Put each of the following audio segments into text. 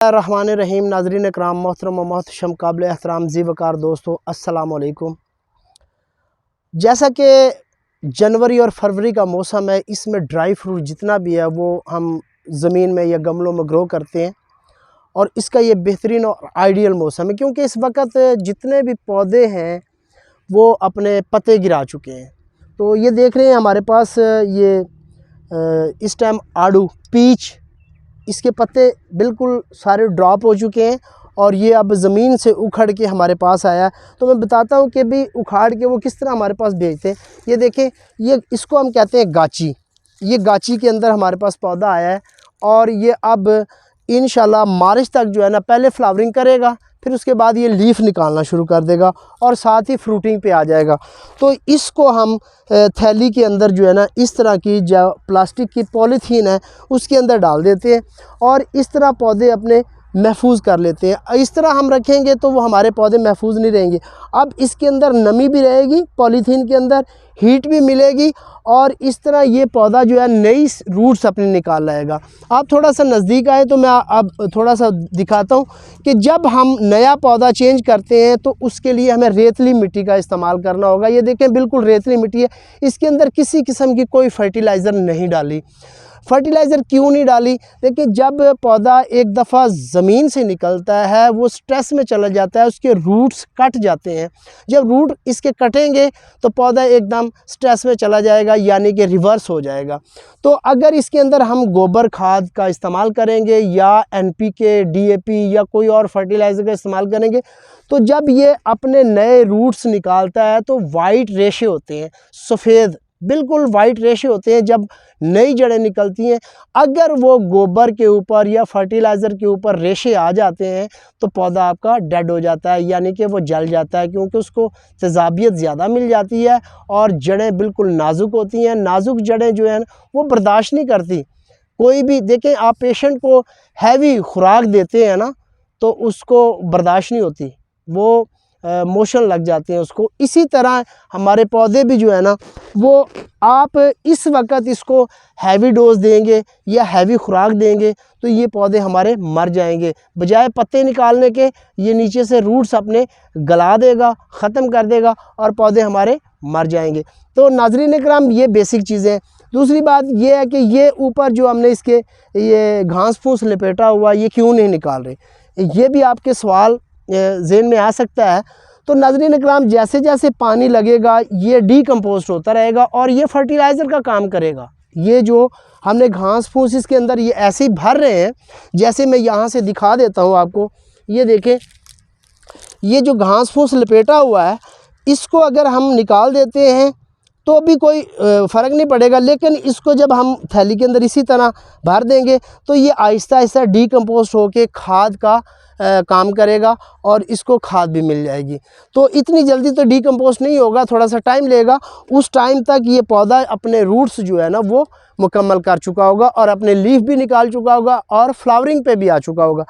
रहमानिर्रहीम। नाज़रीन इकराम, मोहतरम व मोहतशम काबिल एहतराम ज़ी वक़ार दोस्तों, अस्सलाम वालेकुम। जैसा कि जनवरी और फरवरी का मौसम है, इसमें ड्राई फ्रूट जितना भी है वो हम ज़मीन में या गमलों में ग्रो करते हैं और इसका ये बेहतरीन और आइडियल मौसम है, क्योंकि इस वक्त जितने भी पौधे हैं वो अपने पत्ते गिरा चुके हैं। तो ये देख रहे हैं हमारे पास ये इस टाइम आड़ू पीच, इसके पत्ते बिल्कुल सारे ड्रॉप हो चुके हैं और ये अब ज़मीन से उखड़ के हमारे पास आया। तो मैं बताता हूँ कि भी उखाड़ के वो किस तरह हमारे पास भेजते हैं। ये देखें, ये इसको हम कहते हैं गाची। ये गाची के अंदर हमारे पास पौधा आया है और ये अब इंशाल्लाह मार्च तक जो है ना, पहले फ्लावरिंग करेगा, फिर उसके बाद ये लीफ निकालना शुरू कर देगा और साथ ही फ्रूटिंग पे आ जाएगा। तो इसको हम थैली के अंदर जो है ना, इस तरह की जो प्लास्टिक की पॉलीथीन है उसके अंदर डाल देते हैं और इस तरह पौधे अपने महफूज कर लेते हैं। इस तरह हम रखेंगे तो वो हमारे पौधे महफूज नहीं रहेंगे। अब इसके अंदर नमी भी रहेगी, पॉलीथीन के अंदर हीट भी मिलेगी और इस तरह ये पौधा जो है नई रूट्स अपने निकाल लाएगा। आप थोड़ा सा नज़दीक आए तो मैं अब थोड़ा सा दिखाता हूँ कि जब हम नया पौधा चेंज करते हैं तो उसके लिए हमें रेतली मिट्टी का इस्तेमाल करना होगा। ये देखें, बिल्कुल रेतली मिट्टी है, इसके अंदर किसी किस्म की कोई फर्टिलाइज़र नहीं डाली। फर्टिलाइज़र क्यों नहीं डाली? देखिए, जब पौधा एक दफ़ा ज़मीन से निकलता है वो स्ट्रेस में चला जाता है, उसके रूट्स कट जाते हैं। जब रूट इसके कटेंगे तो पौधा एकदम स्ट्रेस में चला जाएगा, यानी कि रिवर्स हो जाएगा। तो अगर इसके अंदर हम गोबर खाद का इस्तेमाल करेंगे या NPK, DAP या कोई और फर्टिलाइज़र का इस्तेमाल करेंगे तो जब ये अपने नए रूट्स निकालता है तो वाइट रेशे होते हैं, सफ़ेद बिल्कुल वाइट रेशे होते हैं जब नई जड़ें निकलती हैं। अगर वो गोबर के ऊपर या फर्टिलाइज़र के ऊपर रेशे आ जाते हैं तो पौधा आपका डेड हो जाता है, यानी कि वो जल जाता है, क्योंकि उसको तेज़ाबियत ज़्यादा मिल जाती है और जड़ें बिल्कुल नाजुक होती हैं। नाजुक जड़ें जो हैं वो बर्दाश्त नहीं करती कोई भी। देखें, आप पेशेंट को हैवी खुराक देते हैं ना तो उसको बर्दाश्त नहीं होती, वो मोशन लग जाते हैं उसको। इसी तरह हमारे पौधे भी जो है ना, वो आप इस वक्त इसको हैवी डोज देंगे या हैवी खुराक देंगे तो ये पौधे हमारे मर जाएंगे। बजाय पत्ते निकालने के ये नीचे से रूट्स अपने गला देगा, ख़त्म कर देगा और पौधे हमारे मर जाएंगे। तो नाज़रीन इकराम, ये बेसिक चीज़ें। दूसरी बात ये है कि ये ऊपर जो हमने इसके ये घास फूस लपेटा हुआ, ये क्यों नहीं निकाल रहे? ये भी आपके सवाल ज़हन में आ सकता है। तो नाज़रीन इकराम, जैसे जैसे पानी लगेगा ये डीकम्पोस्ट होता रहेगा और ये फर्टिलाइज़र का काम करेगा। ये जो हमने घास फूस इसके अंदर ये ऐसे ही भर रहे हैं, जैसे मैं यहाँ से दिखा देता हूँ आपको। ये देखें, ये जो घास फूस लपेटा हुआ है इसको अगर हम निकाल देते हैं तो भी कोई फ़र्क नहीं पड़ेगा, लेकिन इसको जब हम थैली के अंदर इसी तरह भर देंगे तो ये आहिस्ता आहिस्ता डीकम्पोस्ट होके खाद का काम करेगा और इसको खाद भी मिल जाएगी। तो इतनी जल्दी तो डीकम्पोस्ट नहीं होगा, थोड़ा सा टाइम लेगा। उस टाइम तक ये पौधा अपने रूट्स जो है ना वो मुकम्मल कर चुका होगा और अपने लीफ भी निकाल चुका होगा और फ्लावरिंग पे भी आ चुका होगा।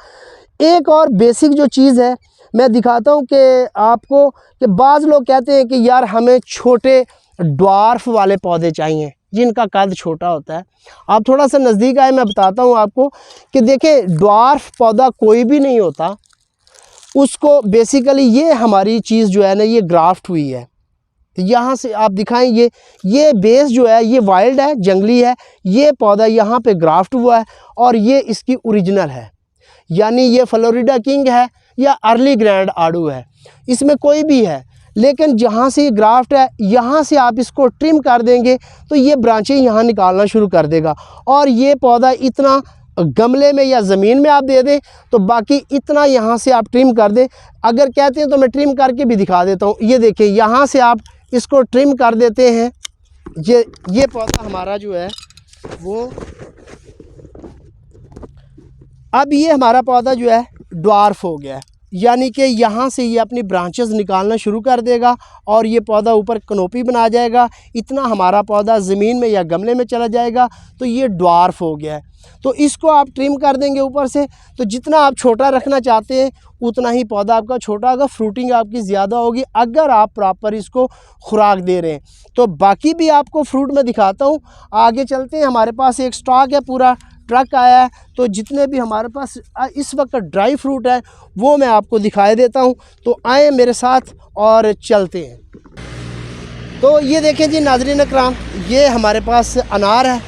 एक और बेसिक जो चीज़ है मैं दिखाता हूँ कि आपको, कि बाज़ लोग कहते हैं कि यार हमें छोटे ड्वार्फ वाले पौधे चाहिए जिनका कद छोटा होता है। आप थोड़ा सा नज़दीक आए, मैं बताता हूँ आपको कि देखें, ड्वार्फ पौधा कोई भी नहीं होता, उसको बेसिकली ये हमारी चीज़ जो है ना ये ग्राफ्ट हुई है। यहाँ से आप दिखाएं, ये बेस जो है ये वाइल्ड है, जंगली है। ये पौधा यहाँ पे ग्राफ्ट हुआ है और ये इसकी ओरिजिनल है, यानी ये फ्लोरिडा किंग है या अर्ली ग्रैंड आड़ू है, इसमें कोई भी है। लेकिन जहाँ से ये ग्राफ्ट है यहाँ से आप इसको ट्रिम कर देंगे तो ये ब्रांचें यहाँ निकालना शुरू कर देगा और ये पौधा इतना गमले में या ज़मीन में आप दे दें तो बाकी इतना यहाँ से आप ट्रिम कर दें। अगर कहते हैं तो मैं ट्रिम करके भी दिखा देता हूँ। ये देखिए, यहाँ से आप इसको ट्रिम कर देते हैं। ये पौधा हमारा जो है वो, अब ये हमारा पौधा जो है ड्वार्फ हो गया है, यानी कि यहाँ से ये अपनी ब्रांचेस निकालना शुरू कर देगा और ये पौधा ऊपर कनोपी बना जाएगा। इतना हमारा पौधा ज़मीन में या गमले में चला जाएगा तो ये ड्वार्फ हो गया है। तो इसको आप ट्रिम कर देंगे ऊपर से, तो जितना आप छोटा रखना चाहते हैं उतना ही पौधा आपका छोटा होगा, फ्रूटिंग आपकी ज़्यादा होगी अगर आप प्रॉपर इसको खुराक दे रहे हैं। तो बाकी भी आपको फ्रूट में दिखाता हूँ, आगे चलते हैं। हमारे पास एक स्टॉक है पूरा ट्रक आया है। तो जितने भी हमारे पास इस वक्त ड्राई फ्रूट है वो मैं आपको दिखाई देता हूँ। तो आए मेरे साथ और चलते हैं। तो ये देखें जी नाज़रीन इकराम, ये हमारे पास अनार है।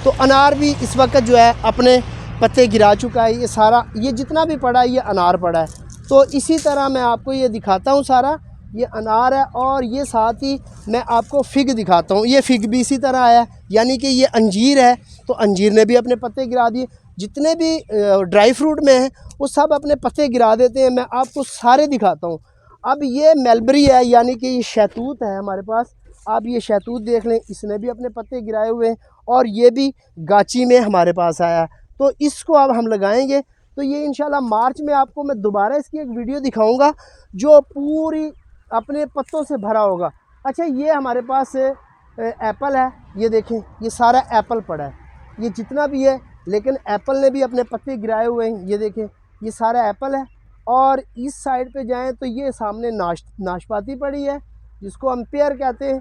तो अनार भी इस वक्त जो है अपने पत्ते गिरा चुका है। ये सारा, ये जितना भी पड़ा है ये अनार पड़ा है। तो इसी तरह मैं आपको ये दिखाता हूँ, सारा ये अनार है। और ये साथ ही मैं आपको फ़िग दिखाता हूँ। ये फ़िग भी इसी तरह आया, यानी कि ये अंजीर है। तो अंजीर ने भी अपने पत्ते गिरा दिए। जितने भी ड्राई फ्रूट में हैं वो सब अपने पत्ते गिरा देते हैं। मैं आपको सारे दिखाता हूँ। अब ये मलबरी है, यानी कि ये शहतूत है हमारे पास। आप ये शहतूत देख लें, इसने भी अपने पत्ते गिराए हुए हैं। और ये भी गाची में हमारे पास आया। तो इसको अब हम लगाएंगे। तो ये इंशाल्लाह मार्च में आपको मैं दोबारा इसकी एक वीडियो दिखाऊंगा जो पूरी अपने पत्तों से भरा होगा। अच्छा, ये हमारे पास एप्पल है। ये देखें, ये सारा एप्पल पड़ा है, ये जितना भी है। लेकिन एप्पल ने भी अपने पत्ते गिराए हुए हैं। ये देखें, ये सारा एप्पल है। और इस साइड पे जाएं तो ये सामने नाशपाती पड़ी है, जिसको हम पेयर कहते हैं।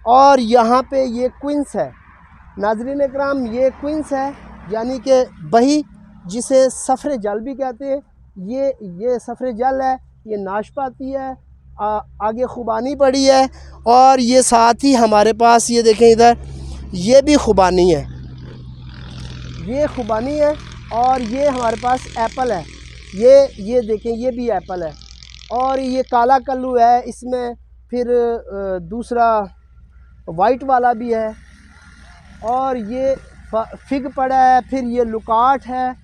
और यहाँ पे ये क्विंस है। नाज़रीन इकराम, ये क्विंस है, यानी कि बही, जिसे सफ़रे जल भी कहते हैं। ये सफ़रे जल है, ये नाशपाती है। आगे खुबानी पड़ी है। और ये साथ ही हमारे पास ये देखें इधर, ये भी खुबानी है, ये खुबानी है। और ये हमारे पास एप्पल है। ये देखें, ये भी एप्पल है। और ये काला कल्लू है इसमें। फिर दूसरा वाइट वाला भी है। और ये फिग पड़ा है। फिर ये लुकाट है।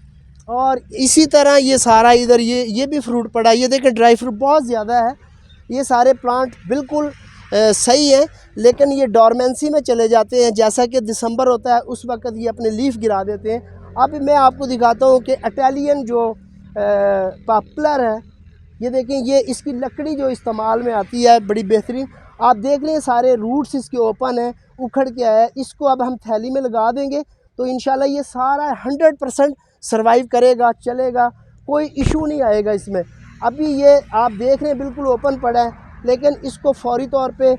और इसी तरह ये सारा इधर ये भी फ्रूट पड़ा है। ये देखें, ड्राई फ्रूट बहुत ज़्यादा है। ये सारे प्लांट बिल्कुल सही है, लेकिन ये डोरमेंसी में चले जाते हैं। जैसा कि दिसंबर होता है उस वक्त ये अपने लीफ गिरा देते हैं। अब मैं आपको दिखाता हूँ कि इटालियन जो पॉपुलर है, ये देखें, ये इसकी लकड़ी जो इस्तेमाल में आती है बड़ी बेहतरीन। आप देख लें, सारे रूट्स इसके ओपन हैं, उखड़ के आया है। इसको अब हम थैली में लगा देंगे तो इंशाल्लाह ये सारा 100% सर्वाइव करेगा, चलेगा, कोई इशू नहीं आएगा इसमें। अभी ये आप देख रहे हैं बिल्कुल ओपन पड़ा है, लेकिन इसको फौरी तौर पे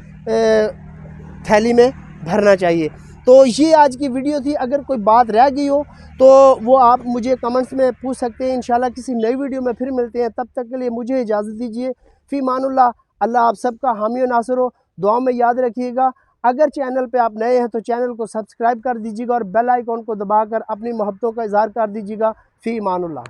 थैली में भरना चाहिए। तो ये आज की वीडियो थी। अगर कोई बात रह गई हो तो वो आप मुझे कमेंट्स में पूछ सकते हैं। इंशाल्लाह किसी नई वीडियो में फिर मिलते हैं। तब तक के लिए मुझे इजाज़त दीजिए। फ़ी मानुल्लाह। अल्लाह आप सबका हामी व नासिर हो। दुआ में याद रखिएगा। अगर चैनल पे आप नए हैं तो चैनल को सब्सक्राइब कर दीजिएगा और बेल आइकॉन को दबाकर अपनी मोहब्बतों का इज़हार कर दीजिएगा। फ़ी मानुल्लाह।